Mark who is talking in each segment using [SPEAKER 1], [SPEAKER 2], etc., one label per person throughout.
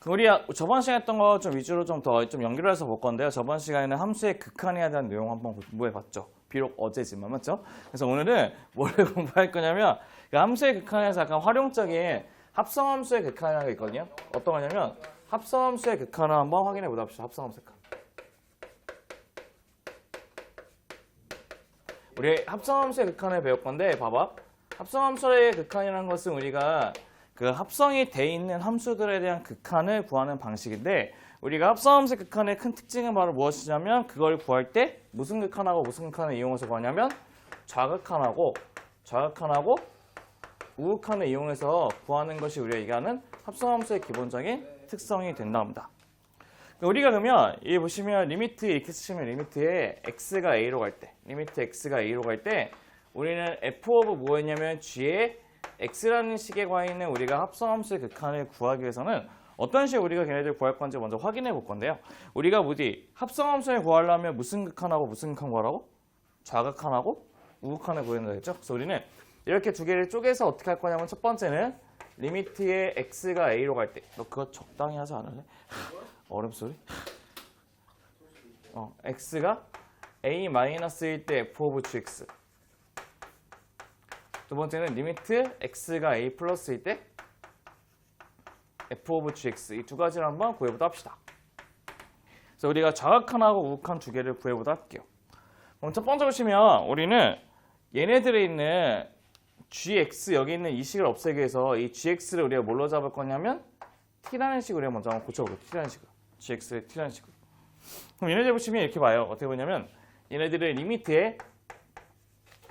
[SPEAKER 1] 우리 저번 시간에 했던 거 좀 위주로 좀 더 좀 연결해서 볼 건데요. 저번 시간에는 함수의 극한에 대한 내용 한번 공부해 봤죠. 비록 어제지만 맞죠? 그래서 오늘은 뭐를 공부할 거냐면 그 함수의 극한에서 약간 활용적인 합성함수의 극한이라는 게 있거든요. 어떤 거냐면 합성함수의 극한을 한번 확인해 보다 합시다. 합성함수의 극한. 우리 합성함수의 극한을 배울 건데 봐봐. 합성함수의 극한이라는 것은 우리가 그 합성이 돼 있는 함수들에 대한 극한을 구하는 방식인데 우리가 합성함수의 극한의 큰 특징은 바로 무엇이냐면 그걸 구할 때 무슨 극한하고 무슨 극한을 이용해서 구하냐면 좌극한하고 우극한을 이용해서 구하는 것이 우리가 얘기하는 합성함수의 기본적인 특성이 된답니다. 우리가 그러면 여기 보시면 리미트 이렇게 쓰시면 리미트에 x가 a로 갈 때 리미트 x가 a로 갈 때 우리는 f 오브 뭐였냐면 g의 x라는 식의 과잉은 우리가 합성함수의 극한을 구하기 위해서는 어떤 식으로 우리가 걔네들 구할 건지 먼저 확인해 볼 건데요. 우리가 뭐지? 합성함수를 구하려면 무슨 극한하고 무슨 극한 구하라고? 좌극한하고 우극한을 구한다 했죠? 그래서 우리는 이렇게 두 개를 쪼개서 어떻게 할 거냐면 첫 번째는 리미트에 x가 a로 갈 때 너 그거 적당히 하지 않을래? 얼음 소리? x가 a-일 때 f 오브 gx 두 번째는 리미트 x가 a 플러스일 때 f 오브 gx 이 두 가지를 한번 구해보다 합시다. 그래서 우리가 좌극한하고 우극한 두 개를 구해보다 할게요. 그럼 첫 번째 보시면 우리는 얘네들에 있는 gx 여기 있는 이 식을 없애기 위해서 이 gx를 우리가 뭘로 잡을 거냐면 t라는 식으로 우리가 먼저 한번 고쳐볼게요. t라는 식으로. gx의 t라는 식으로. 그럼 얘네들 보시면 이렇게 봐요. 어떻게 보냐면 얘네들의 리미트에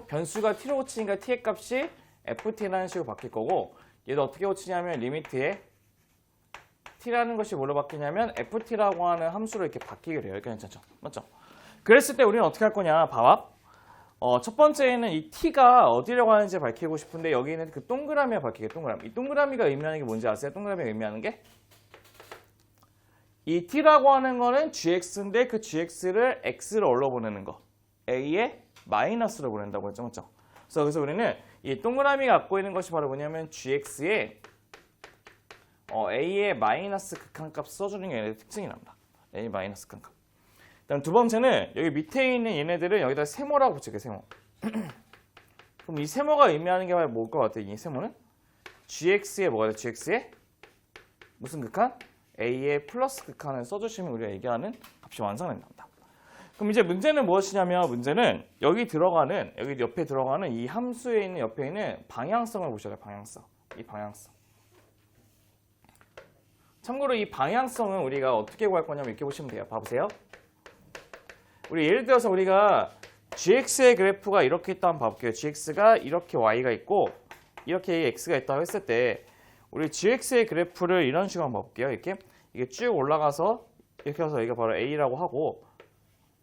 [SPEAKER 1] 변수가 t로 고치니까 t의 값이 ft라는 식으로 바뀔 거고 얘도 어떻게 고치냐면 리미트에 t라는 것이 뭘로 바뀌냐면 ft라고 하는 함수로 이렇게 바뀌게 돼요. 이렇게 괜찮죠? 맞죠? 그랬을 때 우리는 어떻게 할 거냐? 봐봐. 첫 번째는 이 t가 어디로 가는지 밝히고 싶은데 여기는 그 동그라미가 밝히게 동그라미. 이 동그라미가 의미하는 게 뭔지 아세요? 동그라미가 의미하는 게? 이 t라고 하는 거는 gx인데 그 gx를 x로 얼로 보내는 거. a에 마이너스로 보낸다고 했죠. 맞죠? 그래서 우리는 이 동그라미가 갖고 있는 것이 바로 뭐냐면 gx에 a의 마이너스 극한값 써주는 게 얘네들 특징이 납니다. a 마이너스 극한값. 그다음 두 번째는 여기 밑에 있는 얘네들은 여기다 세모라고 붙일게요. 세모. 그럼 이 세모가 의미하는 게 바로 뭘 것 같아요? 이 세모는 gx에 뭐가 돼? gx에 무슨 극한? a의 플러스 극한을 써주시면 우리가 얘기하는 값이 완성된답니다. 그럼 이제 문제는 무엇이냐면 문제는 여기 옆에 들어가는 이 함수에 있는 옆에 있는 방향성을 보셔야 돼요. 방향성. 이 방향성. 참고로 이 방향성은 우리가 어떻게 구할 거냐면 이렇게 보시면 돼요. 봐보세요. 우리 예를 들어서 우리가 gx의 그래프가 이렇게 있다 한번 봐볼게요. gx가 이렇게 y가 있고 이렇게 x가 있다고 했을 때 우리 gx의 그래프를 이런 식으로 한번 봐볼게요. 이게 쭉 올라가서 이렇게 해서 여기가 바로 a라고 하고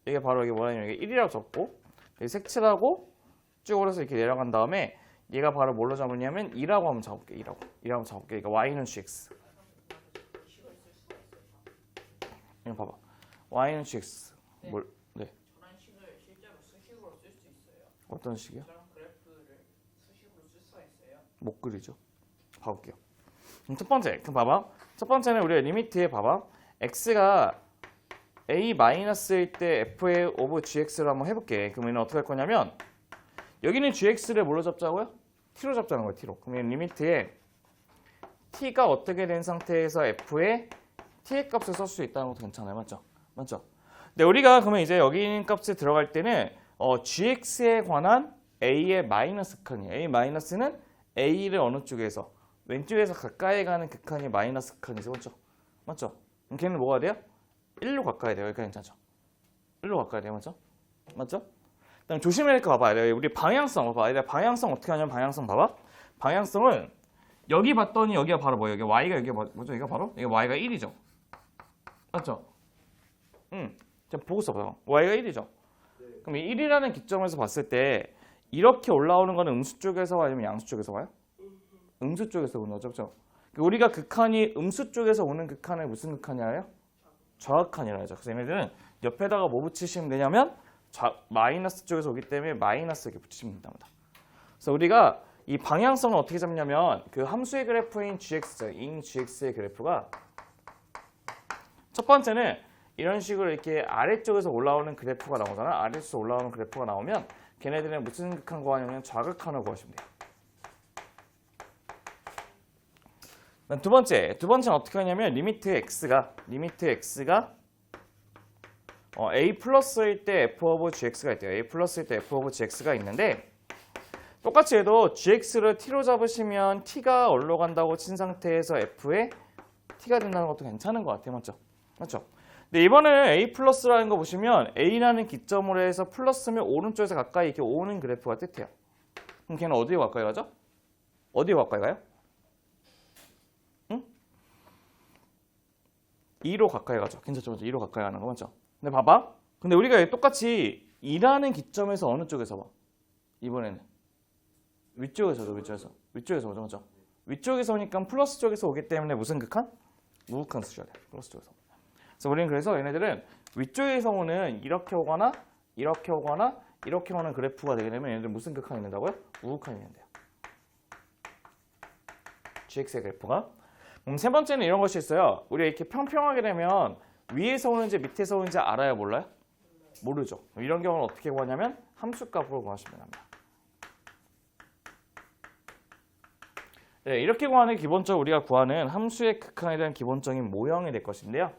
[SPEAKER 1] 이게 바로 이게 뭐냐면 이게 1이라고 적고 색칠하고 쭉 올라서 이렇게 내려간 다음에 얘가 바로 뭘로 잡으냐면 2라고 한번 잡을게요. 2라고 한번 잡을게요. 그러니까 y는 gx. 이거 봐봐. y는 gx.
[SPEAKER 2] 네.
[SPEAKER 1] 네.
[SPEAKER 2] 저런 식을 실제로 수식으로 쓸 수 있어요?
[SPEAKER 1] 어떤 식이요?
[SPEAKER 2] 저런 그래프를 수식으로 쓸 수가 있어요?
[SPEAKER 1] 못 그리죠. 봐볼게요. 그럼 첫 번째, 그럼 봐봐. 첫 번째는 우리가 리미트에 봐봐. x가 a-일 때 f의 오브 gx를 한번 해볼게. 그러면 어떻게 할 거냐면 여기는 gx를 뭘로 잡자고요? t로 잡자는 거예요. t로. 그러면 리미트에 t가 어떻게 된 상태에서 f의 t의 값을 쓸 수 있다는 것도 괜찮아요. 맞죠? 맞죠? 근데 우리가 그러면 이제 여기 있는 값에 들어갈 때는 gx에 관한 a의 마이너스 극한이에요. a 마이너스는 a를 어느 쪽에서? 왼쪽에서 가까이 가는 극한이 마이너스 극한이죠. 맞죠? 맞죠? 그럼 걔는 뭐가 돼요? 1로 가까이 돼요. 그러니까 괜찮죠? 1로 가까이 돼요. 맞죠? 맞죠? 그다음 조심해야 될 거 봐봐. 우리 방향성 봐봐. 방향성 어떻게 하냐면 방향성 봐봐. 방향성은 여기 봤더니 여기가 바로 뭐예요? 여기 y가 여기 뭐죠? 여기가 바로? 여기 y가 1이죠. 맞죠? 자, 보고 써봐요. y가 1이죠. 그럼 이 1이라는 기점에서 봤을 때 이렇게 올라오는 거는 음수 쪽에서 와요? 아니면 양수 쪽에서 와요? 음수 쪽에서 오는 거죠. 그렇죠? 우리가 극한이 음수 쪽에서 오는 극한을 무슨 극한이라요? 좌극한이라 하죠. 그래서 얘네들은 옆에다가 뭐 붙이시면 되냐면 마이너스 쪽에서 오기 때문에 마이너스 이렇게 붙이시면 된답니다. 그래서 우리가 이 방향성을 어떻게 잡냐면 그 함수의 그래프인 gx, 인 gx의 그래프가 첫 번째는 이런 식으로 이렇게 아래쪽에서 올라오는 그래프가 나오잖아. 아래쪽에서 올라오는 그래프가 나오면 걔네들은 무슨 극한 구하냐면 좌극한을 구하시면 돼요. 두 번째는 어떻게 하냐면 리미트 x가 a 플러스일 때 f 오브 gx가 있대요. a 플러스일 때 f 오브 gx가 있는데 똑같이 해도 gx를 t로 잡으시면 t가 어디로 간다고 친 상태에서 f에 t가 된다는 것도 괜찮은 것 같아요. 맞죠? 근데 이번에 a 플러스라는 거 보시면 a라는 기점으로 해서 플러스면 오른쪽에서 가까이 이렇게 오는 그래프가 뜻해요. 그럼 걔는 어디에 가까이 가죠? 어디에 가까이 가요? 2로 가까이 가죠. 괜찮죠? 2로 가까이 가는 거 맞죠? 근데 봐봐. 근데 우리가 똑같이 2라는 기점에서 어느 쪽에서 봐? 이번에는 위쪽에서 맞죠? 위쪽에서 오니까 플러스 쪽에서 오기 때문에 무슨 극한? 우극한 쓰셔야 돼. 플러스 쪽에서. 그래서 얘네들은 위쪽에서 오는 이렇게 오거나 이렇게 오는 그래프가 되게 되면 얘네들 무슨 극한이 있는다고요? 우극한이 있는데요. gx의 그래프가. 세 번째는 이런 것이 있어요. 우리가 이렇게 평평하게 되면 위에서 오는지 밑에서 오는지 알아요? 몰라요? 모르죠. 이런 경우는 어떻게 구하냐면 함수값으로 구하시면 합니다. 네, 이렇게 구하는 기본적으로 우리가 구하는 함수의 극한에 대한 기본적인 모형이 될 것인데요.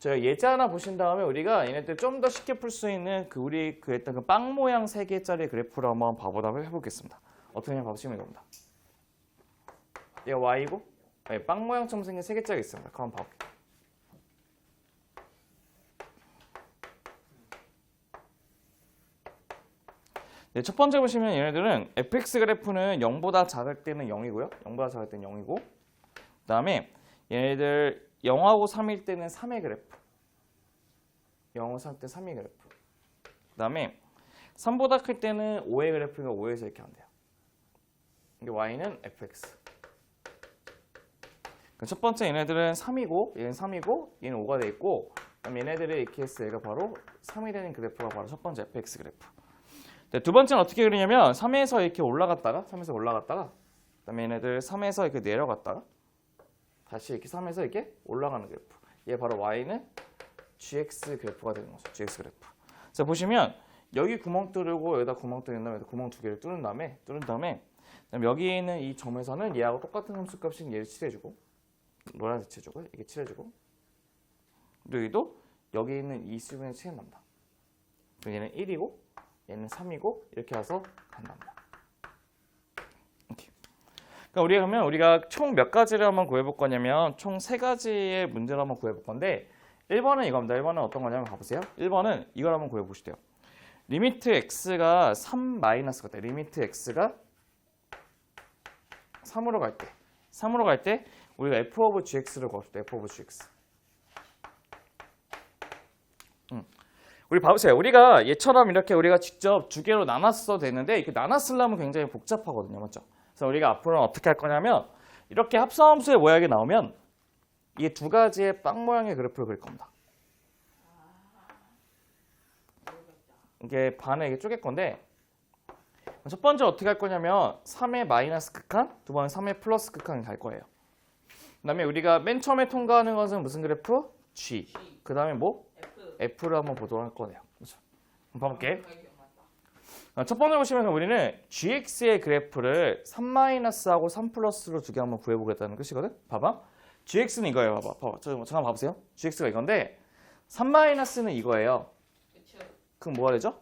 [SPEAKER 1] 저희 예제 하나 보신 다음에 우리가 얘네들 좀 더 쉽게 풀 수 있는 우리 했던 그 빵 모양 3개짜리 그래프를 한번 봐보도록 해보겠습니다. 어떻게 하냐 봐보시면 됩니다. 얘가 y고 네, 빵 모양처럼 생긴 3개짜리 있습니다. 그럼 한번 봐볼게요. 네, 첫 번째 보시면 얘네들은 fx 그래프는 0보다 작을 때는 0이고요. 0보다 작을 때는 0이고 그 다음에 얘네들 0하고 3일 때는 3의 그래프 0하고 3일 때 3의 그래프 그 다음에 3보다 클 때는 5의 그래프가 5에서 이렇게 한대요. 이게 y는 fx 첫 번째 얘네들은 3이고 얘는 3이고 얘는 5가 돼 있고 그럼 얘네들의 이렇게 해서 얘가 바로 3이 되는 그래프가 바로 첫 번째 fx 그래프. 네, 두 번째는 어떻게 그리냐면 3에서 이렇게 올라갔다가 그다음에 얘네들 3에서 이렇게 내려갔다가 다시 이렇게 3에서 이렇게 올라가는 그래프. 얘 바로 y는 gx 그래프가 되는 거죠. gx 그래프. 자 보시면 여기 구멍 뚫고 여기다 구멍 뚫는 다음에 구멍 2개를 뚫은 다음에 그다음에 여기에 있는 이 점에서는 얘하고 똑같은 함수값인 얘를 칠해주고 노란색 칠해주고 이게 칠해주고 여기도 여기 있는 이 수분의 칠해납니다. 얘는 1이고 얘는 3이고 이렇게 해서 간답니다. 이렇게. 그러니까 우리가 총 몇 가지를 한번 구해볼 거냐면 총 3가지의 문제를 한번 구해볼 건데 1번은 이겁니다. 1번은 어떤 거냐면 봐보세요. 1번은 이걸 한번 구해보시대요. 리미트 x가 3 마이너스가 돼. 리미트 x가 3으로 갈 때 우리가 f 오브 gx를 구합시다. f 오브 gx. 우리 봐보세요. 우리가 얘처럼 이렇게 우리가 직접 두 개로 나눴어도 되는데 이렇게 나눴으려면 굉장히 복잡하거든요. 맞죠? 그래서 우리가 앞으로는 어떻게 할 거냐면 이렇게 합성함수의 모양이 나오면 이 두 가지의 빵 모양의 그래프를 그릴 겁니다. 이게 반에 이게 쪼갤 건데 첫 번째 어떻게 할 거냐면 3의 마이너스 극한, 두 번은 3의 플러스 극한이 갈 거예요. 그 다음에 우리가 맨 처음에 통과하는 것은 무슨 그래프? G. 그 다음에 뭐? F를 한번 보도록 할 거네요. 그렇죠? 한번 봐볼게. 첫 번째 보시면 우리는 GX의 그래프를 3-하고 3+로 두 개 한번 구해보겠다는 뜻이거든? 봐봐. GX는 이거예요. 봐봐. 잠깐 봐보세요. GX가 이건데 3-는 이거예요. 그럼 뭐가 되죠?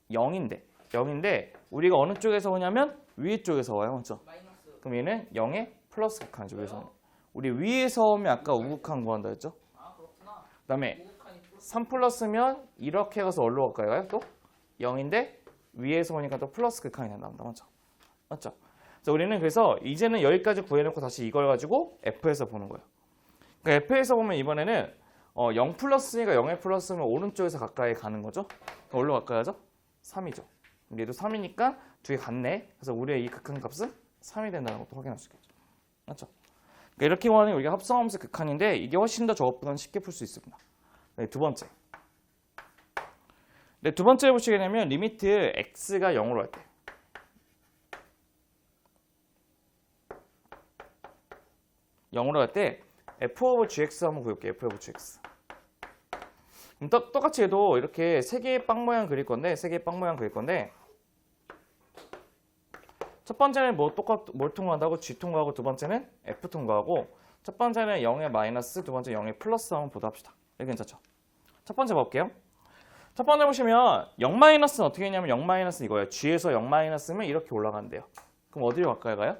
[SPEAKER 1] 0인데 우리가 어느 쪽에서 오냐면 위에 쪽에서 와요. 맞죠? 그럼 얘는 0의 플러스 극한이죠. 그래서 우리 위에서 오면 아까 우극한 구한다 했죠? 그 다음에 3+면 이렇게 가서 어디로 갈까요? 또 0인데 위에서 오니까 또 플러스 극한이 된답니다. 맞죠? 그래서 우리는 그래서 이제는 여기까지 구해놓고 다시 이걸 가지고 F에서 보는 거예요. 그러니까 F에서 보면 이번에는 0 플러스니까 0의 플러스면 오른쪽에서 가까이 가는 거죠. 어디로 가까이 하죠? 3이죠. 얘도 3이니까 두 개 같네. 그래서 우리의 이 극한 값은 3이 된다는 것도 확인할 수 있겠죠. 맞죠? 그러니까 이렇게 구하는 우리가 합성함수 극한인데 이게 훨씬 더 저것보다는 쉽게 풀 수 있습니다. 네, 두 번째. 네, 두 번째 보시게 되면 리미트 x가 0으로 할 때. 0으로 갈 때 f 오브 gx 한번 구해볼게요. f 오브 gx. 그럼 똑같이 해도 이렇게 세 개의 빵 모양 그릴 건데 첫 번째는 뭘 통과한다고? g 통과하고 두 번째는 f 통과하고 첫 번째는 0의 마이너스, 두 번째 0의 플러스 한번 보도합시다. 이게 괜찮죠? 첫 번째 볼게요. 첫 번째 보시면 0 마이너스는 어떻게 했냐면 0 마이너스 이거예요. g에서 0 마이너스면 이렇게 올라간대요. 그럼 어디로 가까이 가요?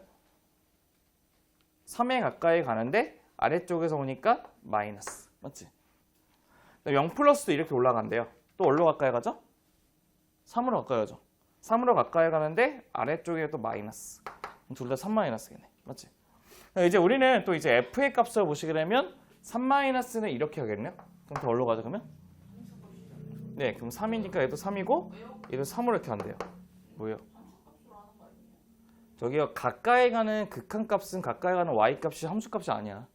[SPEAKER 1] 3에 가까이 가는데 아래쪽에서 오니까 마이너스. 맞지? 0 플러스도 이렇게 올라간대요. 또 어디로 가까이 가죠? 3으로 가까이 가죠. 3으로 가까이 가는데 아래쪽에 또 마이너스. 둘 다 3 마이너스겠네. 맞지? 이제 우리는 또 이제 f의 값을 보시게 되면 3 마이너스는 이렇게 하겠네요. 그럼 더 어디로 가죠 그러면? 네, 그럼 3이니까 얘도 3이고 얘도 3으로 이렇게 한대요. 뭐예요? 저기요, 가까이 가는 극한값은 가까이 가는 y값이 함수값이 아니야.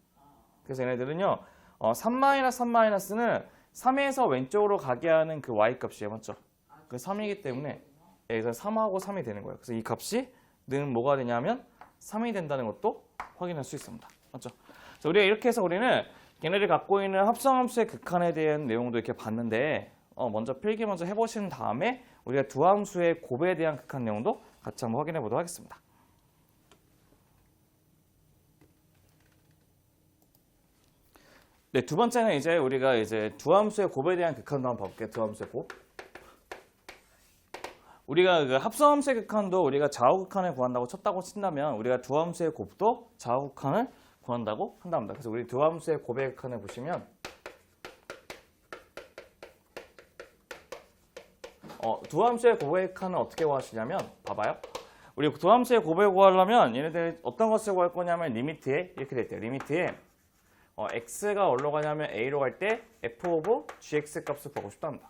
[SPEAKER 1] 그래서 얘네들은요 3-3-는 3에서 왼쪽으로 가게 하는 그 y값이에요. 맞죠? 그 3이기 때문에 여기서 3하고 3이 되는 거예요. 그래서 이 값이 는 뭐가 되냐면 3이 된다는 것도 확인할 수 있습니다. 맞죠? 그래서 우리가 이렇게 해서 우리는 얘네들이 갖고 있는 합성함수의 극한에 대한 내용도 이렇게 봤는데 먼저 필기 먼저 해보신 다음에 우리가 두 함수의 곱에 대한 극한 내용도 같이 한번 확인해 보도록 하겠습니다. 네, 두 번째는 이제 우리가 이제 두 함수의 곱에 대한 극한도 한번 봐볼게요. 두 함수의 곱. 우리가 그 합성함수의 극한도 우리가 좌우극한을 구한다고 쳤다고 친다면 우리가 두 함수의 곱도 좌우극한을 구한다고 한답니다. 그래서 우리 두 함수의 곱의 극한을 보시면 두 함수의 곱의 극한은 어떻게 구하시냐면 봐봐요. 우리 두 함수의 곱을 구하려면 얘네들 어떤 것을 구할 거냐면 리미트에 이렇게 돼 있대요. 리미트에 x가 어디로 가냐면 a로 갈 때 f 오브 gx 값을 보고 싶답니다.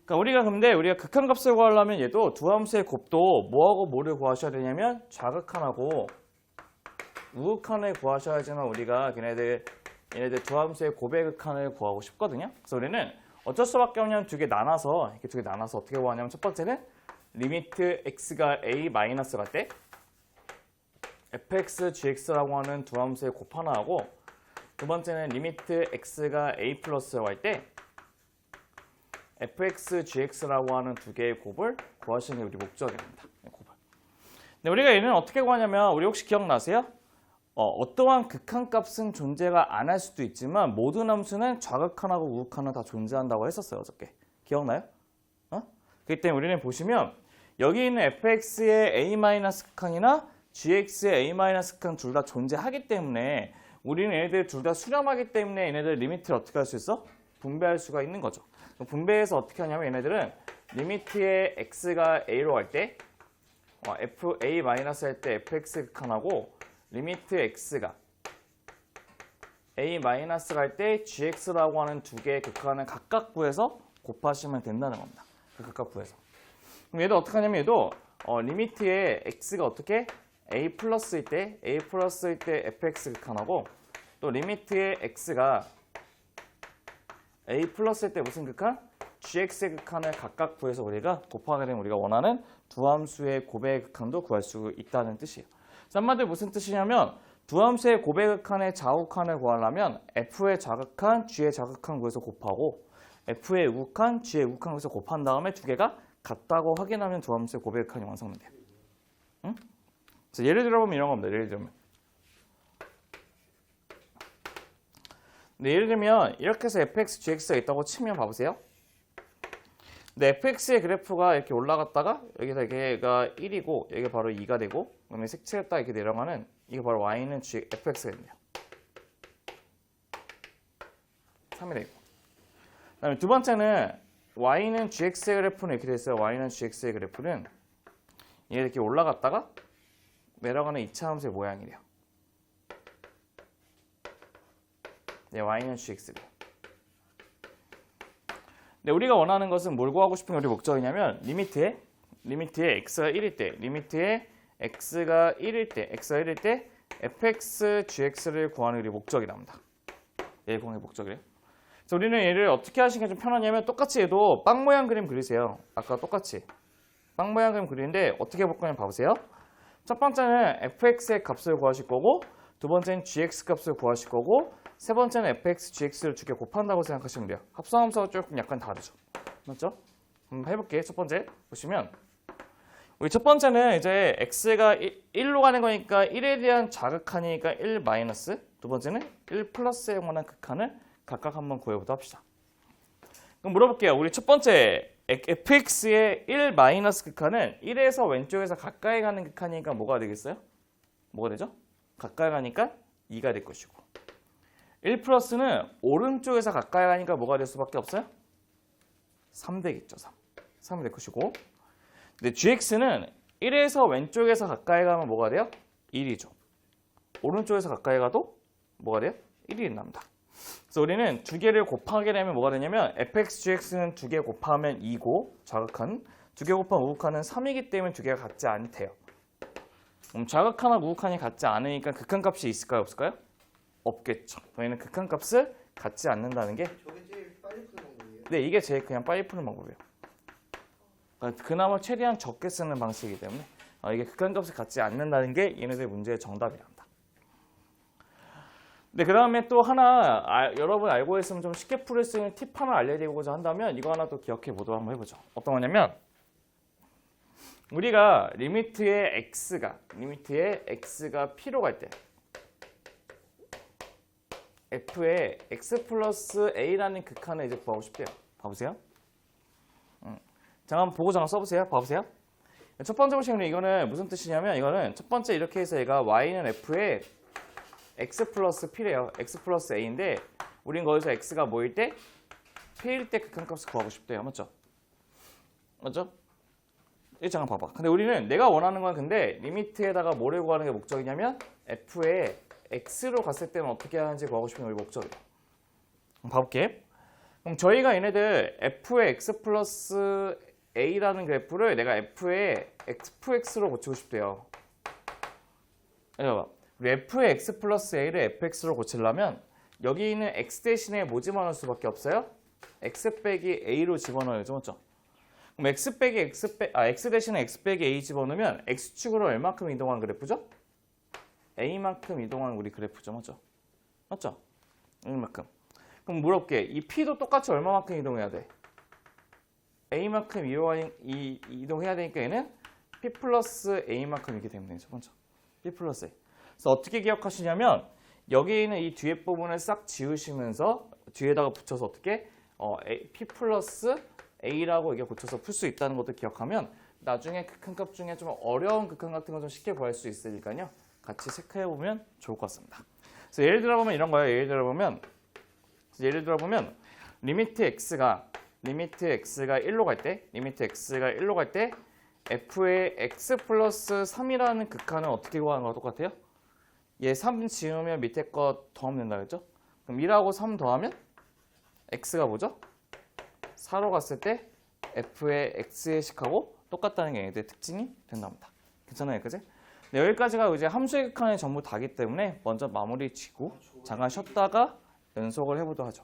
[SPEAKER 1] 그러니까 우리가 극한값을 구하려면 얘도 두 함수의 곱도 뭐하고 뭐를 구하셔야 되냐면 좌극한하고 우극한을 구하셔야지만 우리가 얘네들 두 함수의 곱의 극한을 구하고 싶거든요. 그래서 우리는 어쩔 수밖에 없냐면 두 개 나눠서 어떻게 구하냐면 첫 번째는 리미트 x가 a 마이너스 갈 때 fx gx라고 하는 두 함수의 곱 하나 하고 두 번째는 리미트 x가 a 플러스라고 할 때 fx gx라고 하는 두 개의 곱을 구하시는 게 우리 목적입니다. 곱을. 근데 우리가 얘는 어떻게 구하냐면 우리 혹시 기억나세요? 어떠한 극한값은 존재가 안 할 수도 있지만 모든 함수는 좌극한하고 우극한은 다 존재한다고 했었어요. 어저께. 기억나요? 그렇기 때문에 우리는 보시면 여기 있는 fx의 a-극한이나 gx의 a-극한 둘 다 존재하기 때문에 우리는 얘네들 둘 다 수렴하기 때문에 얘네들 리미트를 어떻게 할 수 있어? 분배할 수가 있는 거죠. 분배해서 어떻게 하냐면 얘네들은 리미트의 x가 a로 갈 때 a 마이너스 할 때 fx 극한하고 리미트 x가 a 마이너스 갈 때 gx라고 하는 두 개의 극한을 각각 구해서 곱하시면 된다는 겁니다. 각각 구해서. 그럼 얘도 어떻게 하냐면 얘도 리미트의 x가 어떻게 a 플러스일 때 fx 극한하고 또 리미트의 x가 a 플러스일 때 무슨 극한? gx의 극한을 각각 구해서 우리가 곱하게 되면 우리가 원하는 두 함수의 곱의 극한도 구할 수 있다는 뜻이에요. 한마디로 무슨 뜻이냐면 두 함수의 곱의 극한의 좌우극한을 구하려면 f의 좌극한, g의 좌극한 구해서 곱하고 f의 우극한, g의 우극한 구해서 곱한 다음에 두 개가 같다고 확인하면 두 함수의 곱의 극한이 완성돼요. 응? 그래서 예를 들어보면 이런 겁니다. 예를 들면 이렇게 해서 fx, gx가 있다고 치면 봐보세요. 근데 fx의 그래프가 이렇게 올라갔다가 여기서 얘가 1이고 여기가 바로 2가 되고 그다음에 색칠했다가 이렇게 내려가는 이게 바로 y는 fx가 있네요. 3이 되고 그다음에 두 번째는 y는 gx의 그래프는 이렇게 돼 있어요. y는 gx의 그래프는 얘 이렇게 올라갔다가 내려가는 2차 함수의 모양이래요. 네, y는 gx래요. 근데 우리가 원하는 것은 뭘 구하고 싶은 게 우리 목적이냐면 리미트에 x가 1일 때, 리미트에 x가 1일 때 fx, gx를 구하는 우리 목적이랍니다. 얘 구하는 목적이래요. 그래서 우리는 얘를 어떻게 하시는 게 좀 편하냐면 똑같이 얘도 빵 모양 그림 그리세요. 아까 똑같이 빵 모양 그림 그리는데 어떻게 볼 거냐면 봐보세요. 첫 번째는 fx의 값을 구하실 거고 두 번째는 gx 값을 구하실 거고 세 번째는 fx, gx를 두 개 곱한다고 생각하시면 돼요. 합성함수가 조금 약간 다르죠. 맞죠? 한번 해볼게요. 첫 번째 보시면 우리 첫 번째는 이제 x가 1로 가는 거니까 1에 대한 자극하니까 1 마이너스 두 번째는 1 플러스에 관한 극한을 각각 한번 구해보도록 합시다. 그럼 물어볼게요. 우리 첫 번째 fx의 1 마이너스 극한은 1에서 왼쪽에서 가까이 가는 극한이니까 뭐가 되겠어요? 뭐가 되죠? 가까이 가니까 2가 될 것이고 1 플러스는 오른쪽에서 가까이 가니까 뭐가 될 수밖에 없어요? 3 되겠죠. 3이 될 것이고 근데 gx는 1에서 왼쪽에서 가까이 가면 뭐가 돼요? 1이죠. 오른쪽에서 가까이 가도 뭐가 돼요? 1이 납니다. 그래서 우리는 두 개를 곱하게 되면 뭐가 되냐면 fx, gx는 두 개 곱하면 2고 자극한 두 개 곱하면 우극한은 3이기 때문에 두 개가 같지 않대요. 그럼 자극한과 우극한이 같지 않으니까 극한값이 있을까요? 없을까요? 없겠죠. 저희는 극한값을 갖지 않는다는 게
[SPEAKER 3] 저게 제일 빨리 푸는 방법이에요?
[SPEAKER 1] 네, 이게 제일 그냥 빨리 푸는 방법이에요. 그러니까 그나마 최대한 적게 쓰는 방식이기 때문에 이게 극한값을 갖지 않는다는 게 얘네들 문제의 정답이랍니다. 네, 그 다음에 또 하나 여러분 알고 있으면 좀 쉽게 풀 수 있는 팁 하나 알려드리고자 한다면 이거 하나 또 기억해 보도록 한번 해보죠. 어떤 거냐면 우리가 리미트의 x가 p로 갈 때 f의 x 플러스 a라는 극한을 이제 구하고 싶대요. 봐보세요. 잠깐 보고 잠깐 써보세요. 봐보세요. 첫 번째 보시면 이거는 무슨 뜻이냐면 이거는 첫 번째 이렇게 해서 얘가 y는 f의 x 플러스 p래요. x 플러스 a인데 우린 거기서 x가 뭐일 때? p일 때 극한값을 구하고 싶대요. 맞죠? 맞죠? 이 잠깐 봐봐. 근데 우리는 내가 원하는 건 근데 리미트에다가 뭐를 구하는 게 목적이냐면 f의 x로 갔을 때는 어떻게 하는지 구하고 싶은 게 우리 목적이에요. 봐볼게. 그럼 저희가 얘네들 f의 x 플러스 a라는 그래프를 내가 f의 fx로 고치고 싶대요. 봐봐. 우리 f의 x 플러스 a를 fx로 고치려면 여기 있는 x 대신에 뭐 집어넣을 수밖에 없어요? x 빼기 a로 집어넣어야죠. 맞죠? 그럼 x 대신에 x 빼기 a 집어넣으면 x축으로 얼마큼 이동한 그래프죠? a만큼 이동한 우리 그래프죠. 맞죠? 맞죠? 이만큼. 그럼 물어볼게. 이 p도 똑같이 얼마만큼 이동해야 돼? a만큼 이동해야 되니까 얘는 p 플러스 a만큼 이렇게 되면 되죠. 맞죠? p 플러스 a. 그래서 어떻게 기억하시냐면 여기 있는 이 뒤에 부분을 싹 지우시면서 뒤에다가 붙여서 어떻게 p 플러스 a라고 이게 고쳐서 풀 수 있다는 것도 기억하면 나중에 극한값 중에 좀 어려운 극한 같은 거 좀 쉽게 구할 수 있으니까요. 같이 체크해 보면 좋을 것 같습니다. 그래서 예를 들어보면 이런 거예요. 예를 들어보면 리미트 x가 1로 갈 때 f의 x 플러스 3이라는 극한은 어떻게 구하는 거랑 똑같아요? 얘 3 지우면 밑에 거 더하면 된다 그랬죠? 그럼 1하고 3 더하면 x가 뭐죠? 4로 갔을 때 f의 x의 식하고 똑같다는 게 얘들 특징이 된답니다. 괜찮아요, 그지? 네, 여기까지가 이제 함수의 극한이 전부 다기 때문에 먼저 마무리 지고 잠깐 쉬었다가 연속을 해보도록 하죠.